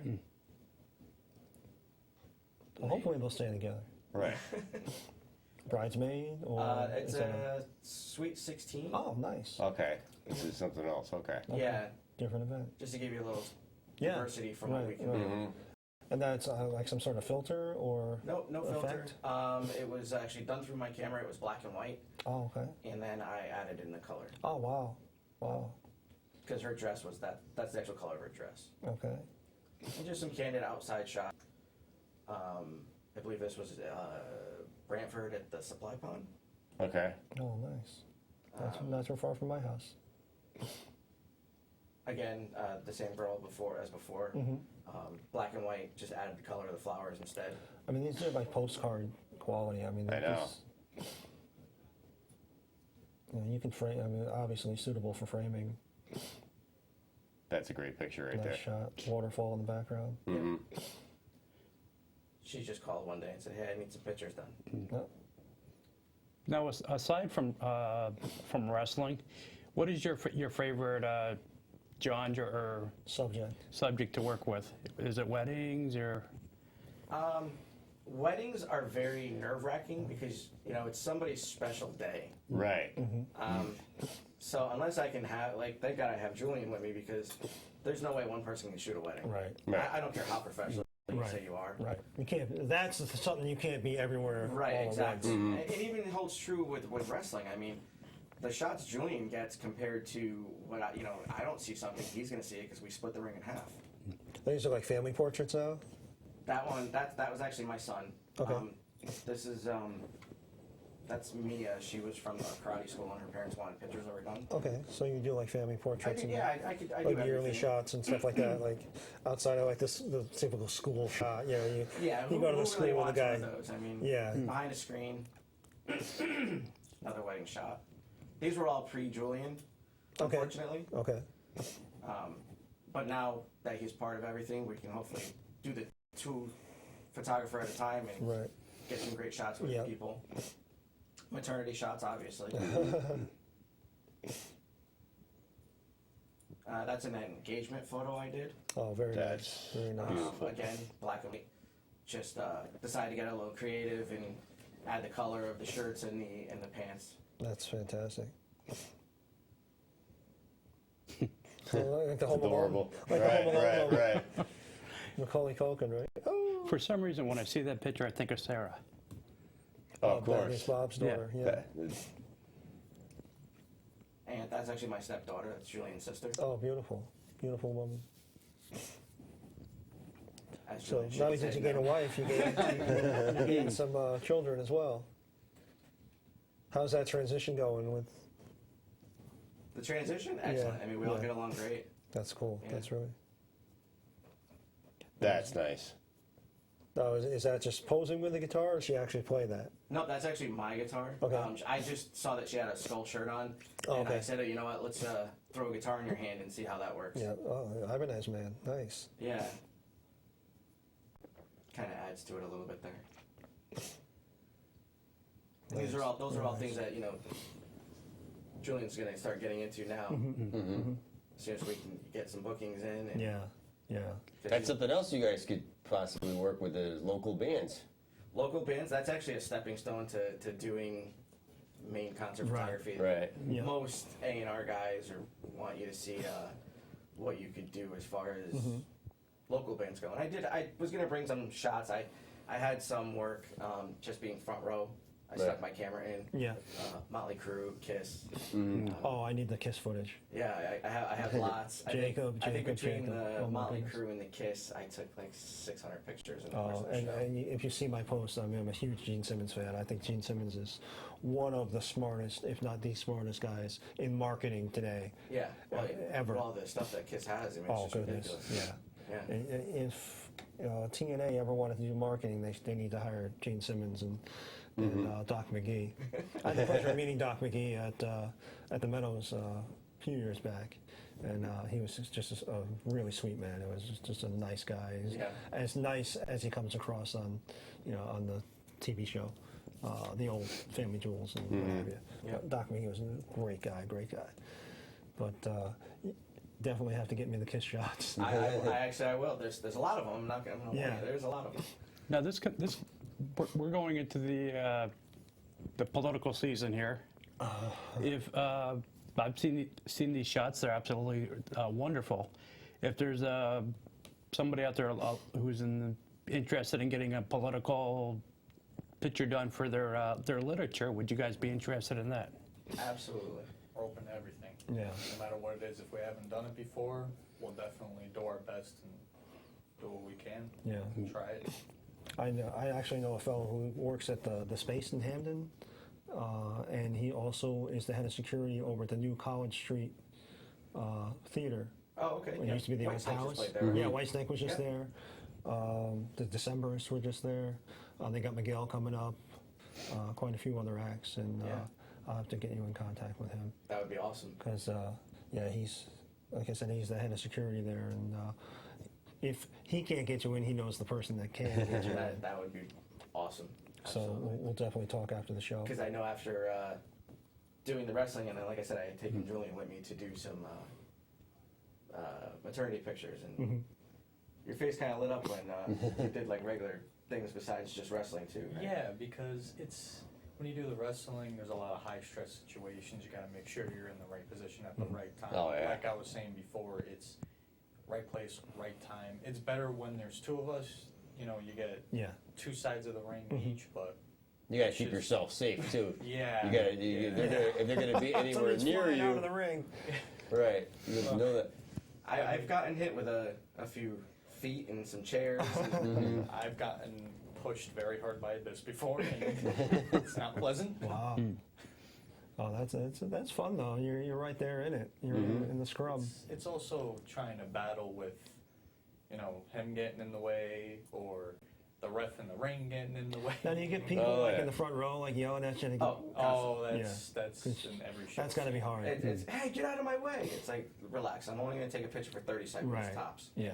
Well, hopefully they'll stay together. Right. Bridesmaid or It's is it a Sweet 16. Oh, nice. Okay. This is something else. Okay. Okay. Yeah, Different event. just to give you a little Yeah. diversity from what we can do. Mm-hmm. And that's like some sort of filter or. No filter. Effect? It was actually done through my camera. It was black and white, Oh, okay. and then I added in the color Oh, wow. Wow. because her dress was that's the actual color of her dress. Okay. And just some candid outside shot. I believe this was Brantford at the supply pond. Okay. Oh, nice. That's not too far from my house. Again, the same girl before. Mm-hmm. Black and white, just added the color of the flowers instead. I mean, these are like postcard quality. I mean, I know. You can frame. I mean, obviously suitable for framing. That's a great picture right Nice there. shot. Waterfall in the background. Mm-hmm. She just called one day and said, "Hey, I need some pictures done." No. Now, aside from wrestling, what is your favorite genre or subject to work with? Is it weddings or? Weddings are very nerve-wracking because it's somebody's special day. Right. So unless I can have thank God I have Julian with me because there's no way one person can shoot a wedding. Right. Right. I don't care how professional you Right. say you are. Right. You can't. That's something you can't be everywhere. Right, all exactly. At once. It even holds true with wrestling. I mean, the shots Julian gets compared to what I don't see something, he's going to see it because we split the ring in half. These are like family portraits now. That one, that was actually my son. Okay. This is that's Mia. She was from the karate school, and her parents wanted pictures of her done. Okay, so you do like family portraits and I do like yearly everything. shots and stuff like that, like outside of like the typical school shot. You Who go to the really school with a wants guy. one of those? I mean, Yeah. behind a screen. Another wedding shot. These were all pre-Julian, Okay. unfortunately. Okay. But now that he's part of everything, we can hopefully do the 2 photographer at a time and Right. get some great shots with Yep. people. Maternity shots, obviously. That's an engagement photo I did. Oh, very That's nice. Very nice. beautiful. Again, black and white. Just decided to get a little creative and add the color of the shirts and the pants. That's fantastic. So, like the Home Alone- Adorable. Like the Home Right. Alone, Right. Macaulay Culkin, right? Oh, For some reason, when I see that picture, I think of Sarah. Oh, of that is course. Bob's daughter. Yeah. And that's actually my stepdaughter. That's Julian's sister. Oh, beautiful, beautiful woman. As So Julian not only should did you say, gain a no. wife, you gained some children as well. How's that transition going with? The transition, excellent. I mean, we all yeah. get along great. That's cool. Yeah. That's really. That's nice. Oh, is that just posing with the guitar, or does she actually play that? No, that's actually my guitar. Okay. I just saw that she had a skull shirt on, Oh, and okay. I said, you know what, let's throw a guitar in your hand and see how that works. Yeah. Oh, Hernandez, man. Nice. Yeah. Kind of adds to it a little bit there. Nice. Those are all Nice. things that, Julian's going to start getting into now. As soon as we can get some bookings in. And Yeah. Yeah. That's something else you guys could possibly work with, is local bands. Local bands, that's actually a stepping stone to doing main concert Right. photography. Right. Yeah. Most A&R guys want you to see what you could do as far as local bands go. And I was going to bring some shots. I had some work just being front row. I stuck my camera in. Yeah. Motley Crue, Kiss. Oh, I need the Kiss footage. Yeah, I have lots. I think between Jacob. the Oh, my Motley goodness. Crue and the Kiss, I took like 600 pictures in the course Oh, of the and, show. and if you see my post, I'm a huge Gene Simmons fan. I think Gene Simmons is one of the smartest, if not the smartest guys in marketing today. Yeah, well, ever. All the stuff that Kiss has, I mean, it's Oh, just goodness. ridiculous. Yeah. Yeah. And if TNA ever wanted to do marketing, they need to hire Gene Simmons and Doc McGee. I had the pleasure of meeting Doc McGee at the Meadows a few years back, and he was just a really sweet man. It was just a nice guy. He's as nice as he comes across on the TV show, the old Family Jewels and what have you. Yeah. Doc McGee was a great guy. But definitely have to get me the Kiss shots. I will. There's a lot of them. I'm not gonna lie. Yeah. There's a lot of them. Now we're going into the political season here. If I've seen these shots, they're absolutely wonderful. If there's somebody out there who's interested in getting a political picture done for their literature, would you guys be interested in that? Absolutely. We're open to everything. Yeah. No matter what it is, if we haven't done it before, we'll definitely do our best and do what we can. Yeah. Try it. I actually know a fellow who works at the Space in Hamden, and he also is the head of security over at the new College Street Theater. Oh, okay. It used to be the White old Snake just Palace. played there, right? Yeah, White Snake was just Yeah. there. The Decemberists were just there. They got Miguel coming up. Quite a few other acts, and I'll have to get you in contact with him. That would be awesome. Because he's, like I said, he's the head of security there, and if he can't get you in, he knows the person that can get you in. That would be awesome. So we'll definitely talk after the show. Because I know after doing the wrestling, and then, like I said, I had taken Julian with me to do some maternity pictures, and your face kind of lit up when you did like regular things besides just wrestling too. Right? Yeah, because when you do the wrestling, there's a lot of high stress situations. You got to make sure you're in the right position at the right time. Oh, yeah. Like I was saying before, it's right place, right time. It's better when there's two of us. You get two sides of the ring each, but You gotta keep yourself safe too. yeah, You gotta. If they're gonna be anywhere Somebody's near flying out you, of the ring. right? You know that. I've gotten hit with a few feet and some chairs. And I've gotten pushed very hard by this before, and it's not pleasant. Wow. Oh, that's fun though. You're right there in it. You're in the scrub. It's also trying to battle with, him getting in the way or the ref in the ring getting in the way. Now, do you get people in the front row like yelling at you? And That's in every show. that's got to be hard. it's, hey, get out of my way. It's like, relax. I'm only going to take a picture for 30 seconds Right. tops. Yeah,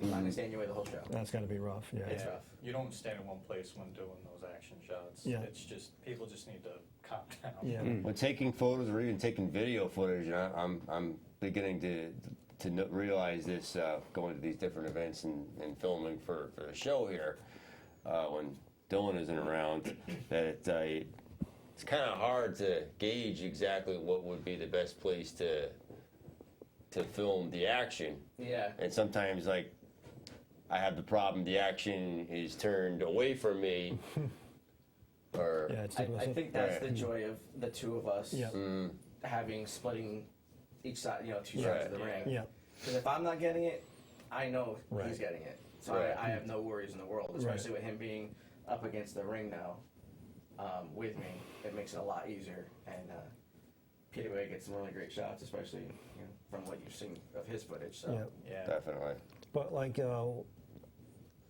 I'm not going to stand in your way the whole show. that's got to be rough. Yeah. It's rough. You don't stand in one place when doing those action shots. Yeah. It's just people just need to calm down. Yeah. When taking photos or even taking video footage, I'm beginning to realize this going to these different events and filming for the show here. When Dylan isn't around, that it's kind of hard to gauge exactly what would be the best place to film the action. Yeah. And sometimes, like, I have the problem, the action is turned away from me. Or Yeah, it's I think that's Right. the joy of the two of us Yeah. splitting each side, two Yeah. sides of the ring. Yeah. Because if I'm not getting it, I know Right. he's getting it. So Right. I have no worries in the world, especially with him being up against the ring now with me. It makes it a lot easier. And PWA gets some really great shots, especially from what you've seen of his footage. So. Yeah. Definitely. But like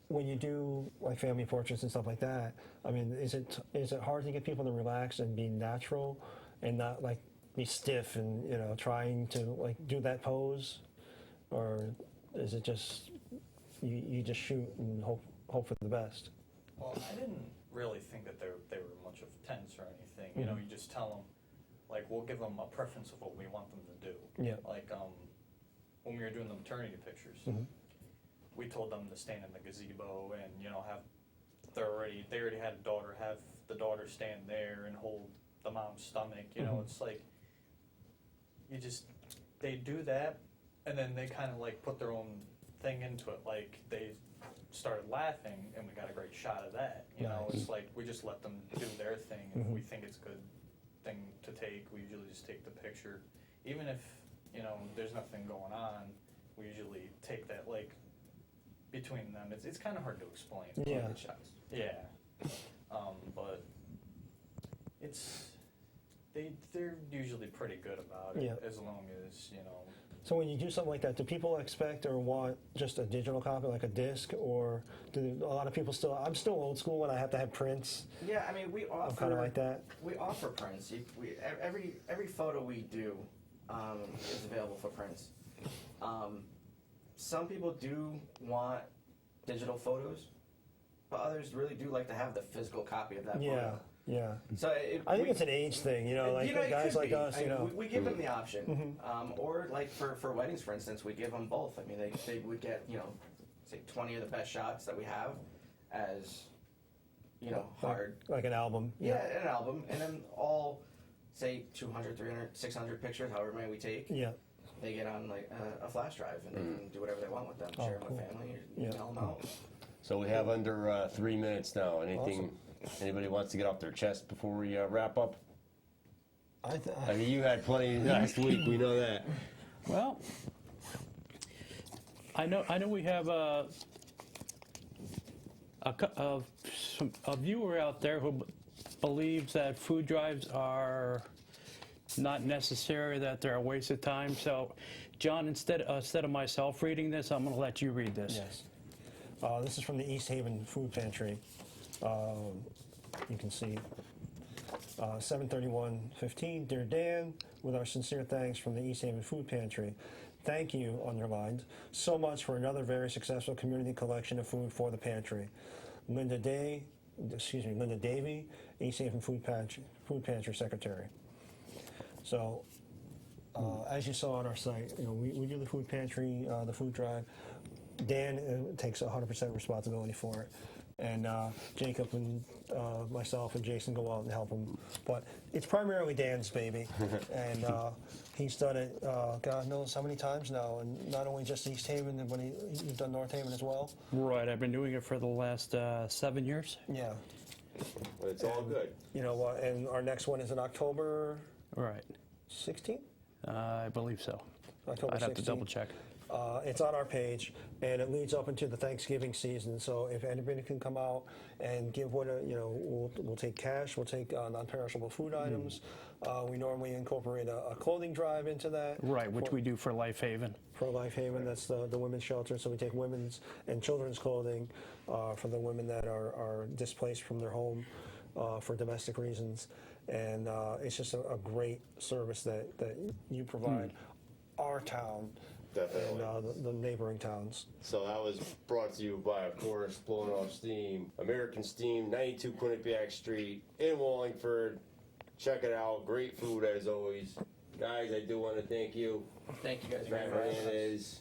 when you do like family portraits and stuff like that, I mean, is it hard to get people to relax and be natural and not like be stiff and trying to like do that pose, or is it just you just shoot and hope for the best? Well, I didn't really think that they were much of tense or anything. You know, you just tell them, like, we'll give them a preference of what we want them to do. Yeah. Like, when we were doing the maternity pictures, we told them to stand in the gazebo and, have, they already had a daughter, have the daughter stand there and hold the mom's stomach. You know, it's like, they do that, and then they kind of, like, put their own thing into it. Like, they started laughing, and we got a great shot of that. You know, it's like, we just let them do their thing, and if we think it's a good thing to take, we usually just take the picture. Even if, there's nothing going on, we usually take that, like, between them. It's kind of hard to explain. Yeah. Yeah. But they're usually pretty good about it, as long as, So when you do something like that, do people expect or want just a digital copy, like a disc, or do a lot of people still? I'm still old school and I have to have prints. Yeah, I mean, we offer. I'm kind of like that. We offer prints. Every photo we do is available for prints. Some people do want digital photos, but others really do like to have the physical copy of that photo. Yeah. So I think it's an age thing, like guys like us, We give them the option, or like for weddings, for instance, we give them both. I mean, they would get say 20 of the best shots that we have as hard, like an album. Yeah, an album, and then all say 200, 300, 600 pictures, however many we take. Yeah. They get on like a flash drive and they can do whatever they want with them. Share them with family, or email them out. So we have under 3 minutes now. Anything? Awesome. Anybody wants to get off their chest before we wrap up? I mean, you had plenty last week. We know that. Well, I know we have a viewer out there who believes that food drives are not necessary, that they're a waste of time. So, John, instead of myself reading this, I'm going to let you read this. Yes. This is from the East Haven Food Pantry. You can see 7/31/15. Dear Dan, with our sincere thanks from the East Haven Food Pantry. Thank you, underlined, so much for another very successful community collection of food for the pantry. Linda Davey, East Haven Food Pantry Secretary. So, as you saw on our site, we do the food pantry, the food drive. Dan takes 100% responsibility for it, and Jacob and myself and Jason go out and help him. But it's primarily Dan's baby, and he's done it God knows how many times now, and not only just East Haven, but he's done North Haven as well. Right, I've been doing it for the last 7 years. Yeah. Well, it's all good. You know what? And our next one is in October. Right. 16th? I believe so. October I'd have 16th. to double check. It's on our page, and it leads up into the Thanksgiving season. So if anybody can come out and give we'll take cash, we'll take non-perishable food items. We normally incorporate a clothing drive into that. Right, which we do for Life Haven. For Life Haven, that's the women's shelter. So we take women's and children's clothing for the women that are displaced from their home for domestic reasons. And it's just a great service that you provide our town. Definitely. And the neighboring towns. So that was brought to you by, of course, Blowing Off Steam, American Steam, 92 Quinnipiac Street in Wallingford. Check it out. Great food as always. Guys, I do want to thank you. Thank you guys very much. Hernandez.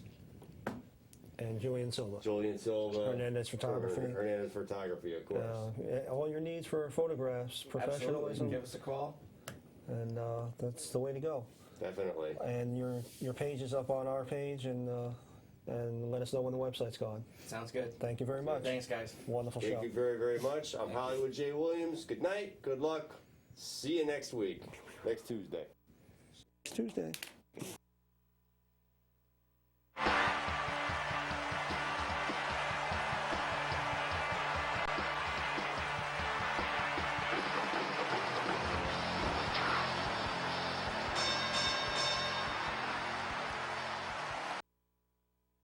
And Julian Silva. Hernandez Photography. Hernandez Photography, of course. All your needs for photographs, professionalism. Absolutely. Give us a call. And that's the way to go. Definitely. And your page is up on our page, and let us know when the website's gone. Sounds good. Thank you very much. Thanks, guys. Wonderful show. Thank you very, very much. I'm Hollywood J. Williams. Good night. Good luck. See you next week. Next Tuesday. Tuesday.